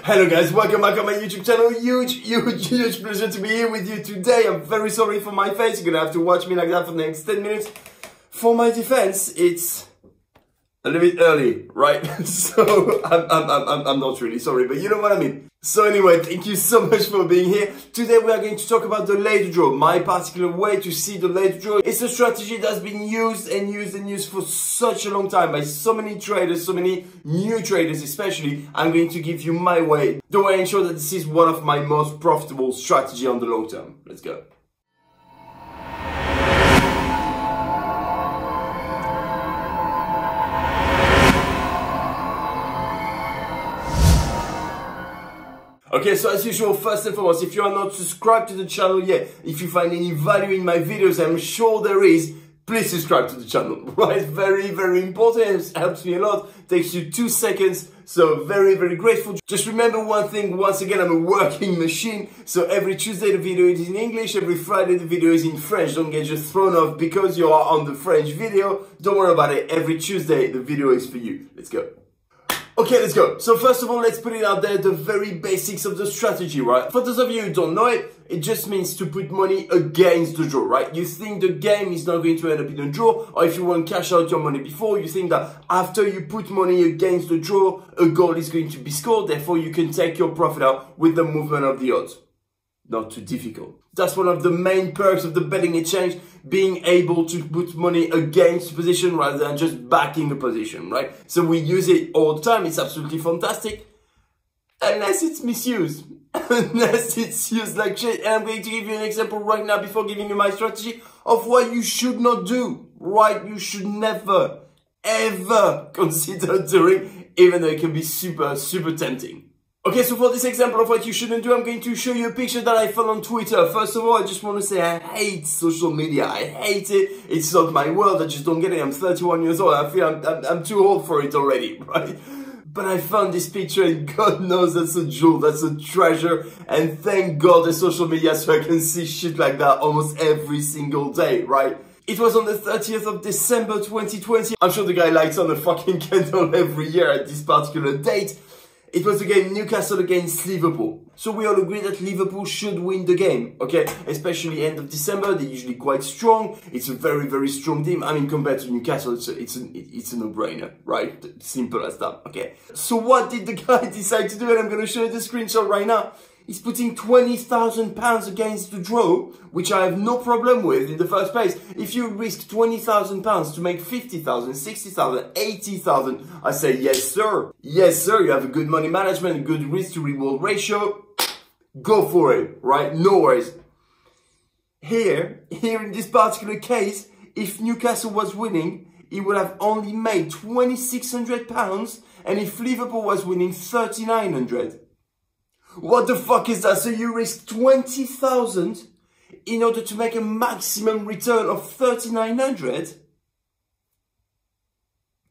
Hello guys, welcome back on my YouTube channel. Huge pleasure to be here with you today. I'm very sorry for my face. You're gonna have to watch me like that for the next 10 minutes. For my defense, it's a little bit early, right? So I'm not really sorry, but you know what I mean. So anyway, thank you so much for being here. Today we are going to talk about the late draw, my particular way to see the late draw. It's a strategy that's been used and used for such a long time by so many traders, so many new traders especially. I'm going to give you my way, the way I ensure that this is one of my most profitable strategy on the long term. Let's go. Okay, so as usual, first and foremost, if you are not subscribed to the channel yet, if you find any value in my videos, I'm sure there is, please subscribe to the channel, right? Very important, it helps me a lot, takes you 2 seconds, so very grateful. Just remember one thing, once again, I'm a working machine, so every Tuesday the video is in English, every Friday the video is in French. Don't get just thrown off because you are on the French video, don't worry about it, every Tuesday the video is for you. Let's go. Okay, let's go. So first of all, let's put it out there, the very basics of the strategy, right? For those of you who don't know it, it just means to put money against the draw, right? You think the game is not going to end up in a draw, or if you want to cash out your money before, you think that after you put money against the draw, a goal is going to be scored, therefore you can take your profit out with the movement of the odds. Not too difficult. That's one of the main perks of the betting exchange, being able to put money against a position rather than just backing a position, right? So we use it all the time. It's absolutely fantastic. Unless it's misused. Unless it's used like shit. And I'm going to give you an example right now before giving you my strategy of what you should not do, right? You should never, ever consider doing, even though it can be super tempting. Okay, so for this example of what you shouldn't do, I'm going to show you a picture that I found on Twitter. First of all, I just want to say I hate social media. I hate it. It's not my world. I just don't get it. I'm 31 years old. I feel I'm too old for it already, right? But I found this picture and God knows that's a jewel. That's a treasure. And thank God there's social media so I can see shit like that almost every single day, right? It was on the 30th of December 2020. I'm sure the guy lights on a fucking candle every year at this particular date. It was the game Newcastle against Liverpool. So we all agree that Liverpool should win the game, okay? Especially end of December, they're usually quite strong. It's a very strong team. I mean, compared to Newcastle, it's a no-brainer, right? Simple as that, okay? So what did the guy decide to do? And I'm going to show you the screenshot right now. He's putting £20,000 against the draw, which I have no problem with in the first place. If you risk £20,000 to make 50,000, 60,000, 80,000, I say yes sir. Yes sir, you have a good money management, a good risk to reward ratio. Go for it, right? No worries. Here in this particular case, if Newcastle was winning, he would have only made £2,600, and if Liverpool was winning, £3,900. What the fuck is that? So you risk 20,000 in order to make a maximum return of 3,900?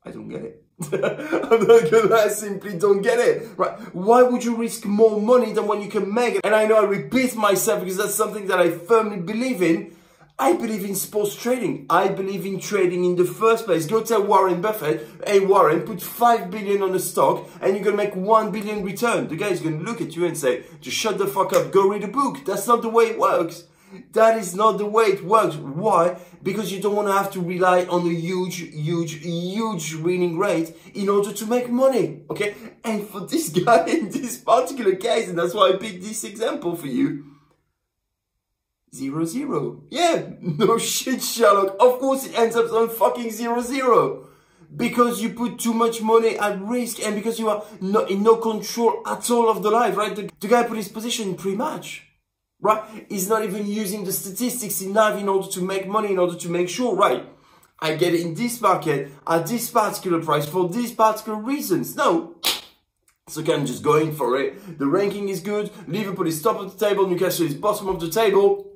I don't get it. I'm not gonna lie, I simply don't get it. Right? Why would you risk more money than what you can make? And I know I repeat myself because that's something that I firmly believe in. I believe in sports trading. I believe in trading in the first place. Go tell Warren Buffett, hey Warren, put 5 billion on a stock and you're going to make 1 billion return. The guy's going to look at you and say, just shut the fuck up, go read a book. That's not the way it works. That is not the way it works. Why? Because you don't want to have to rely on a huge winning rate in order to make money. Okay? And for this guy in this particular case, and that's why I picked this example for you, 0-0. Yeah, no shit, Sherlock. Of course it ends up on fucking 0-0. Because you put too much money at risk and because you are in no control at all of the life, right? The guy put his position pre-match, right? He's not even using the statistics enough in order to make money, in order to make sure, right? I get it in this market at this particular price for these particular reasons. No. So I'm just going for it. The ranking is good. Liverpool is top of the table. Newcastle is bottom of the table.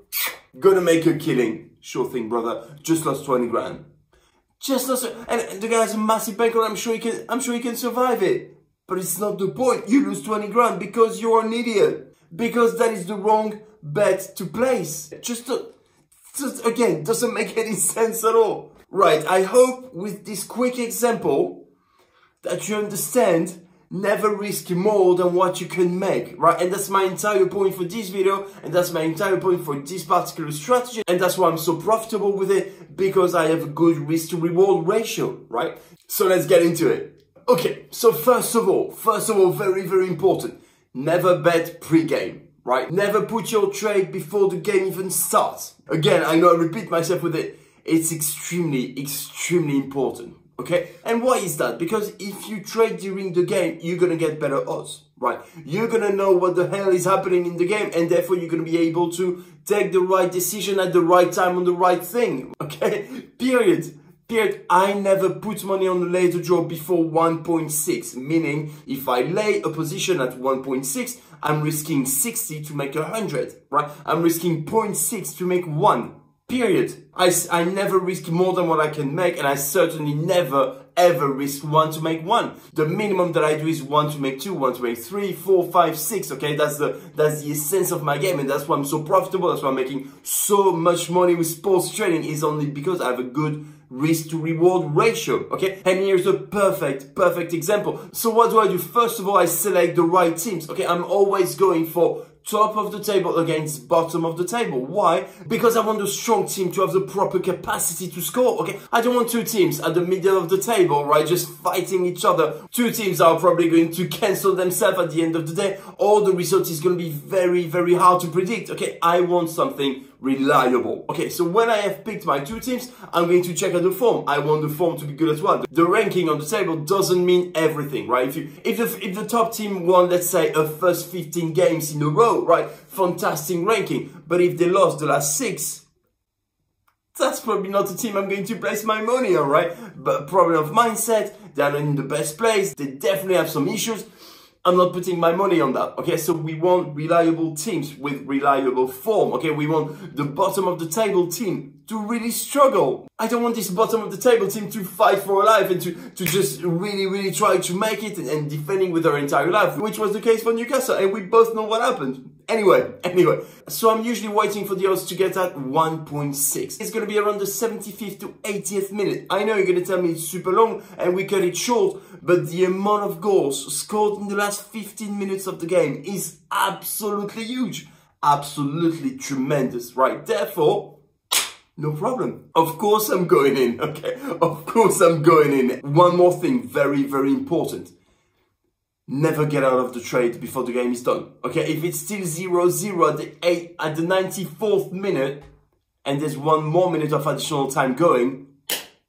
Gonna make a killing. Sure thing, brother. Just lost 20 grand. Just lost, and the guy has a massive bankroll. I'm sure he can survive it. But it's not the point. You lose 20 grand because you're an idiot. Because that is the wrong bet to place. Just again, doesn't make any sense at all. Right, I hope with this quick example that you understand Never risk more than what you can make, right? And that's my entire point for this video, and that's my entire point for this particular strategy, and that's why I'm so profitable with it, because I have a good risk to reward ratio, right? So let's get into it. Okay, so first of all, very, very important, never bet pre-game, right? Never put your trade before the game even starts. Again, I know I repeat myself with it, it's extremely important. Okay, and why is that? Because if you trade during the game, you're gonna get better odds, right? You're gonna know what the hell is happening in the game, and therefore you're gonna be able to take the right decision at the right time on the right thing, okay? Period. I never put money on the laser draw before 1.6, meaning if I lay a position at 1.6, I'm risking 60 to make 100, right? I'm risking 0.6 to make 1. Period. I never risk more than what I can make, and I certainly never ever risk 1 to make 1. The minimum that I do is 1 to make 2, 1 to make 3, 4, 5, 6. Okay, that's the essence of my game, and that's why I'm so profitable. That's why I'm making so much money with sports trading. Is only because I have a good risk to reward ratio. Okay, and here's a perfect example. So what do? First of all, I select the right teams. Okay, I'm always going for top of the table against bottom of the table. Why? Because I want the strong team to have the proper capacity to score, okay? I don't want two teams at the middle of the table, right, just fighting each other. Two teams are probably going to cancel themselves at the end of the day, or the result is going to be very hard to predict, okay? I want something reliable. Okay, so when I have picked my two teams, I'm going to check out the form. I want the form to be good as well. The ranking on the table doesn't mean everything, right? If the top team won, let's say, a first 15 games in a row, right? Fantastic ranking. But if they lost the last 6, that's probably not the team I'm going to place my money on, right? But problem of mindset, they're not in the best place. They definitely have some issues. I'm not putting my money on that, okay? So we want reliable teams with reliable form, okay? We want the bottom of the table team to really struggle. I don't want this bottom of the table team to fight for a life and to just really try to make it and defending with their entire life, which was the case for Newcastle, and we both know what happened. Anyway, so I'm usually waiting for the odds to get at 1.6. It's going to be around the 75th to 80th minute. I know you're going to tell me it's super long and we cut it short, but the amount of goals scored in the last 15 minutes of the game is absolutely huge. Absolutely tremendous, right? Therefore, no problem. Of course I'm going in, okay? Of course I'm going in. One more thing, very important. Never get out of the trade before the game is done. Okay, if it's still 0-0 at the 94th minute and there's 1 more minute of additional time going,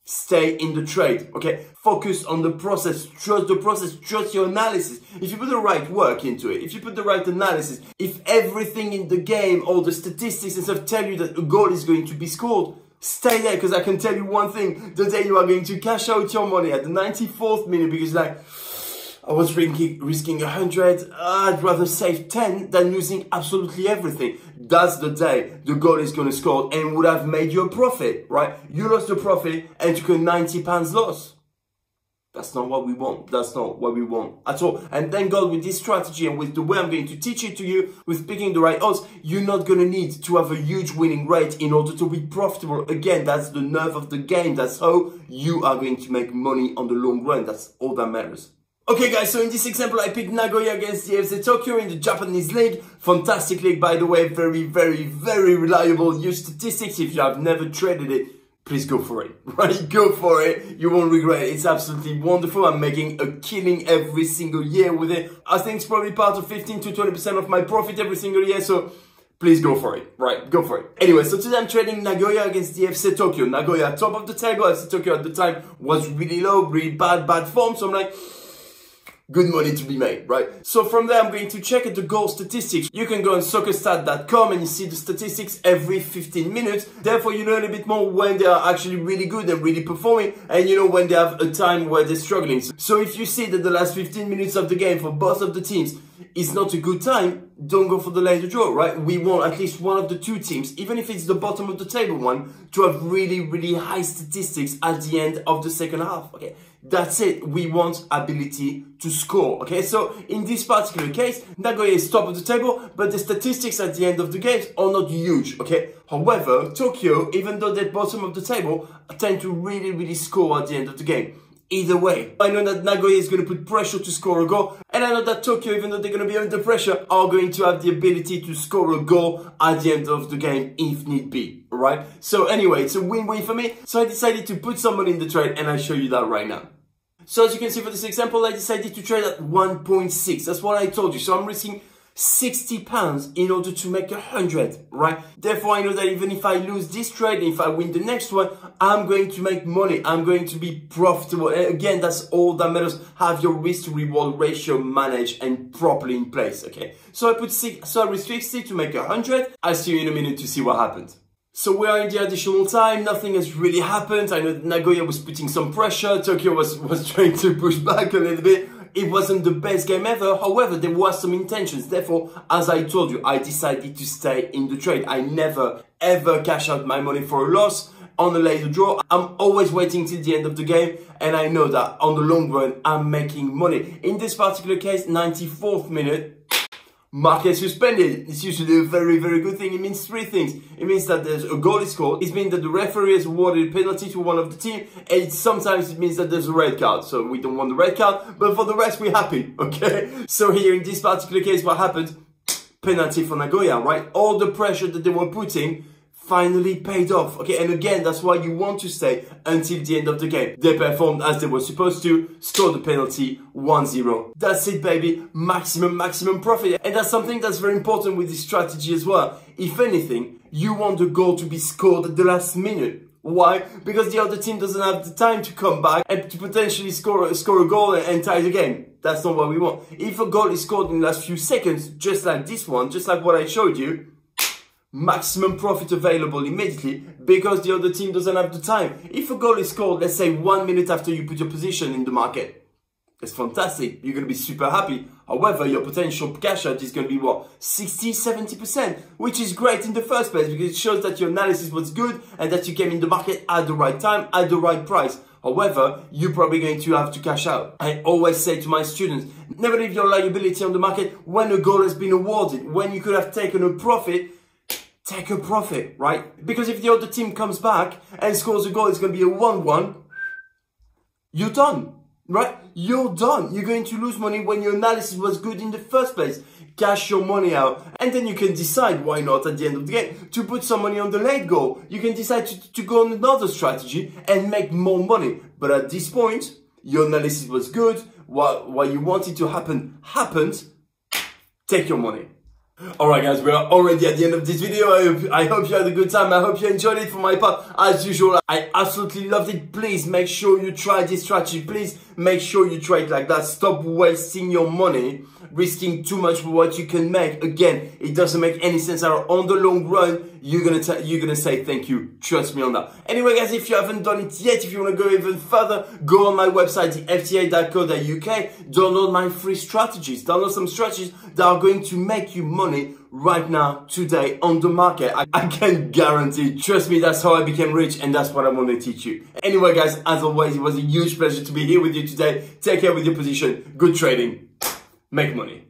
stay in the trade. Okay, focus on the process, trust the process, trust your analysis. If you put the right work into it, if you put the right analysis, if everything in the game, all the statistics and stuff tell you that a goal is going to be scored, stay there, because I can tell you one thing, the day you are going to cash out your money at the 94th minute, because like, I was risking 100, I'd rather save 10 than losing absolutely everything. That's the day the goal is going to score and would have made you a profit, right? You lost the profit and took a £90 loss. That's not what we want. That's not what we want at all. And thank God with this strategy and with the way I'm going to teach it to you, with picking the right odds, you're not going to need to have a huge winning rate in order to be profitable. Again, that's the nerve of the game. That's how you are going to make money on the long run. That's all that matters. Okay guys, so in this example I picked Nagoya against the FC Tokyo in the Japanese league. Fantastic league, by the way, very reliable. Use statistics. If you have never traded it, please go for it, right? Go for it. You won't regret it. It's absolutely wonderful. I'm making a killing every single year with it. I think it's probably part of 15 to 20% of my profit every single year, so please go for it, right? Go for it. Anyway, so today I'm trading Nagoya against the FC Tokyo. Nagoya top of the table. FC Tokyo at the time was really low, really bad form, so I'm like, good money to be made, right? So from there, I'm going to check at the goal statistics. You can go on soccerstat.com and you see the statistics every 15 minutes. Therefore, you know a little bit more when they are actually really good and really performing, and you know when they have a time where they're struggling. So if you see that the last 15 minutes of the game for both of the teams is not a good time, don't go for the later draw, right? We want at least one of the two teams, even if it's the bottom of the table one, to have really high statistics at the end of the second half, okay? That's it. We want ability to score, okay? So in this particular case, Nagoya is top of the table, but the statistics at the end of the game are not huge, okay? However, Tokyo, even though they're bottom of the table, tend to really score at the end of the game. either way. I know that Nagoya is going to put pressure to score a goal, and I know that Tokyo, even though they're going to be under pressure, are going to have the ability to score a goal at the end of the game if need be, alright? So anyway, it's a win-win for me, so I decided to put some money in the trade, and I'll show you that right now. So as you can see for this example, I decided to trade at 1.6, that's what I told you, so I'm risking £60 in order to make 100, right? Therefore, I know that even if I lose this trade, if I win the next one, I'm going to make money. I'm going to be profitable. And again, that's all that matters. Have your risk to reward ratio managed and properly in place, okay? So I risk 60 to make 100. I'll see you in a minute to see what happens. So we are in the additional time, nothing has really happened. I know that Nagoya was putting some pressure, Tokyo was trying to push back a little bit. It wasn't the best game ever, however, there was some intentions. Therefore, as I told you, I decided to stay in the trade. I never, ever cash out my money for a loss on a later draw. I'm always waiting till the end of the game, and I know that on the long run, I'm making money. In this particular case, 94th minute, market suspended. It's usually a very, very good thing. It means three things. It means that there's a goal is scored. It means that the referee has awarded a penalty to one of the team. And sometimes it means that there's a red card. So we don't want the red card. But for the rest, we're happy. Okay? So here in this particular case, what happened? Penalty for Nagoya, right? All the pressure that they were putting finally paid off. Okay, and again, that's why you want to stay until the end of the game. They performed as they were supposed to, scored the penalty 1-0. That's it, baby. Maximum profit. And that's something that's very important with this strategy as well. If anything, you want the goal to be scored at the last minute. Why? Because the other team doesn't have the time to come back and to potentially score a goal and tie the game. That's not what we want. If a goal is scored in the last few seconds, just like this one, just like what I showed you, maximum profit available immediately because the other team doesn't have the time. If a goal is scored, let's say 1 minute after you put your position in the market, it's fantastic. You're going to be super happy. However, your potential cash out is going to be what? 60, 70%, which is great in the first place because it shows that your analysis was good and that you came in the market at the right time, at the right price. However, you're probably going to have to cash out. I always say to my students, never leave your liability on the market when a goal has been awarded, when you could have taken a profit. Take a profit, right? Because if the other team comes back and scores a goal, it's going to be a 1-1. You're done, right? You're done. You're going to lose money when your analysis was good in the first place. Cash your money out. And then you can decide, why not at the end of the game, to put some money on the late goal. You can decide to go on another strategy and make more money. But at this point, your analysis was good. What you wanted to happen happened. Take your money. Alright guys, we are already at the end of this video. I hope you had a good time. I hope you enjoyed it. For my part, as usual, I absolutely loved it. Please make sure you try this strategy. Please make sure you try it like that. Stop wasting your money, risking too much for what you can make. Again, it doesn't make any sense at all. On the long run, you're gonna say thank you. Trust me on that. Anyway guys, if you haven't done it yet, if you want to go even further, go on my website, thefta.co.uk, download my free strategies. Download some strategies that are going to make you money right now, today, on the market. I can guarantee. Trust me, that's how I became rich and that's what I want to teach you. Anyway guys, as always, it was a huge pleasure to be here with you today. Take care with your position. Good trading. Make money.